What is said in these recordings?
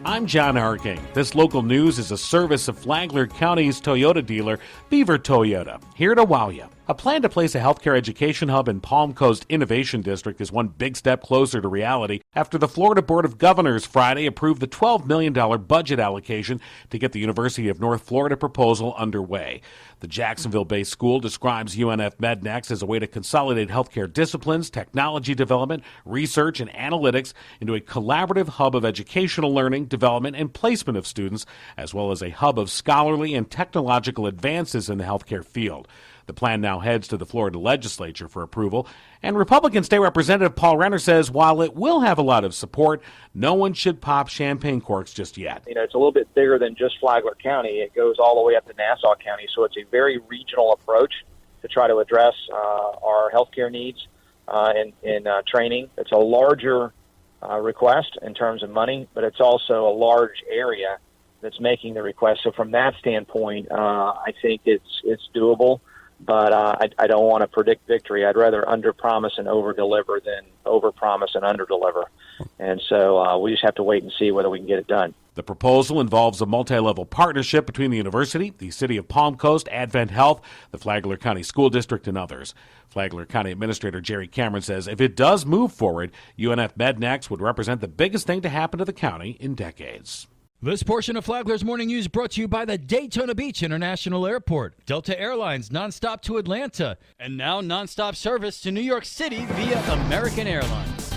I'm John Harking. This local news is a service of Flagler County's Toyota dealer, Beaver Toyota, here to wow you. A plan to place a healthcare education hub in Palm Coast Innovation District is one big step closer to reality after the Florida Board of Governors Friday approved the $12 million budget allocation to get the University of North Florida proposal underway. The Jacksonville-based school describes UNF MedNext as a way to consolidate healthcare disciplines, technology development, research, and analytics into a collaborative hub of educational learning, development, and placement of students, as well as a hub of scholarly and technological advances in the healthcare field. The plan now heads to the Florida legislature for approval, and Republican State Representative Paul Renner says while it will have a lot of support, no one should pop champagne corks just yet. It's a little bit bigger than just Flagler County. It goes all the way up to Nassau County, so it's a very regional approach to try to address our healthcare needs in training. It's a larger request in terms of money, but it's also a large area that's making the request. So from that standpoint, I think it's doable. But I don't want to predict victory. I'd rather under-promise and over-deliver than over-promise and under-deliver. And so we just have to wait and see whether we can get it done. The proposal involves a multi-level partnership between the university, the City of Palm Coast, Advent Health, the Flagler County School District, and others. Flagler County Administrator Jerry Cameron says if it does move forward, UNF MedNext would represent the biggest thing to happen to the county in decades. This portion of Flagler's Morning News brought to you by the Daytona Beach International Airport, Delta Airlines nonstop to Atlanta, and now nonstop service to New York City via American Airlines.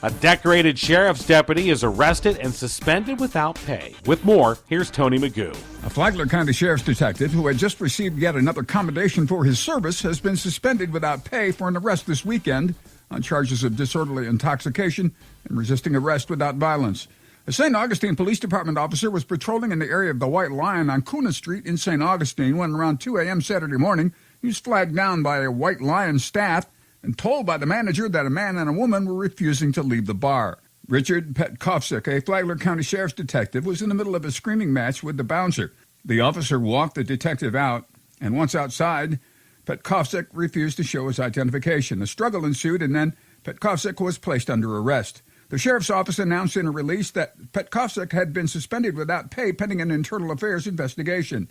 A decorated sheriff's deputy is arrested and suspended without pay. With more, here's Tony Magoo. A Flagler County Sheriff's detective who had just received yet another commendation for his service has been suspended without pay for an arrest this weekend on charges of disorderly intoxication and resisting arrest without violence. A St. Augustine Police Department officer was patrolling in the area of the White Lion on Kuna Street in St. Augustine when around 2 a.m. Saturday morning, he was flagged down by a White Lion staff and told by the manager that a man and a woman were refusing to leave the bar. Richard Petkovsik, a Flagler County Sheriff's detective, was in the middle of a screaming match with the bouncer. The officer walked the detective out, and once outside, Petkovsik refused to show his identification. A struggle ensued, and then Petkovsik was placed under arrest. The sheriff's office announced in a release that Petkovsik had been suspended without pay pending an internal affairs investigation.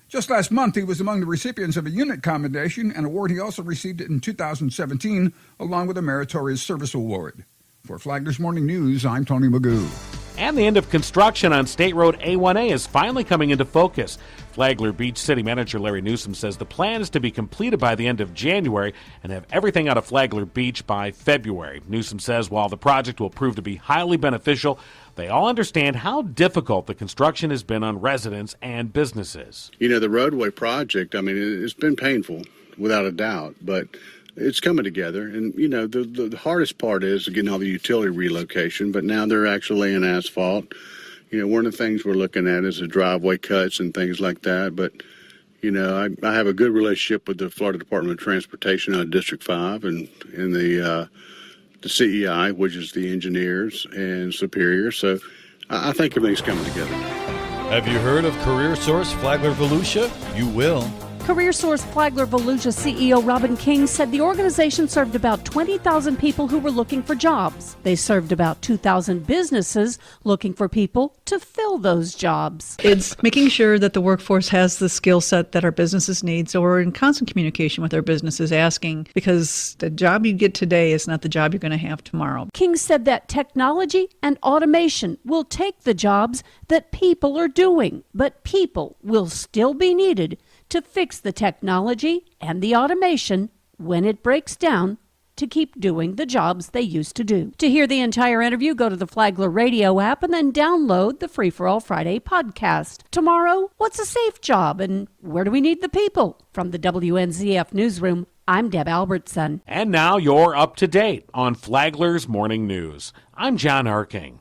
Just last month, he was among the recipients of a unit commendation, an award he also received in 2017, along with a meritorious service award. For Flagler's Morning News, I'm Tony Magoo. And the end of construction on State Road A1A is finally coming into focus. Flagler Beach City Manager Larry Newsom says the plan is to be completed by the end of January and have everything out of Flagler Beach by February. Newsom says while the project will prove to be highly beneficial, they all understand how difficult the construction has been on residents and businesses. The roadway project, it's been painful, without a doubt, but it's coming together. And, the hardest part is getting all the utility relocation, but now they're actually laying asphalt. One of the things we're looking at is the driveway cuts and things like that. But, I have a good relationship with the Florida Department of Transportation out of District 5 and the CEI, which is the engineers, and Superior. So I think everything's coming together. Have you heard of Career Source Flagler Volusia? You will. CareerSource Flagler Volusia CEO Robin King said the organization served about 20,000 people who were looking for jobs. They served about 2,000 businesses looking for people to fill those jobs. It's making sure that the workforce has the skill set that our businesses need, so we're in constant communication with our businesses asking, because the job you get today is not the job you're going to have tomorrow. King said that technology and automation will take the jobs that people are doing, but people will still be needed to fix the technology and the automation when it breaks down to keep doing the jobs they used to do. To hear the entire interview, go to the Flagler Radio app and then download the Free for All Friday podcast. Tomorrow, what's a safe job and where do we need the people? From the WNZF Newsroom, I'm Deb Albertson. And now you're up to date on Flagler's Morning News. I'm John Harking.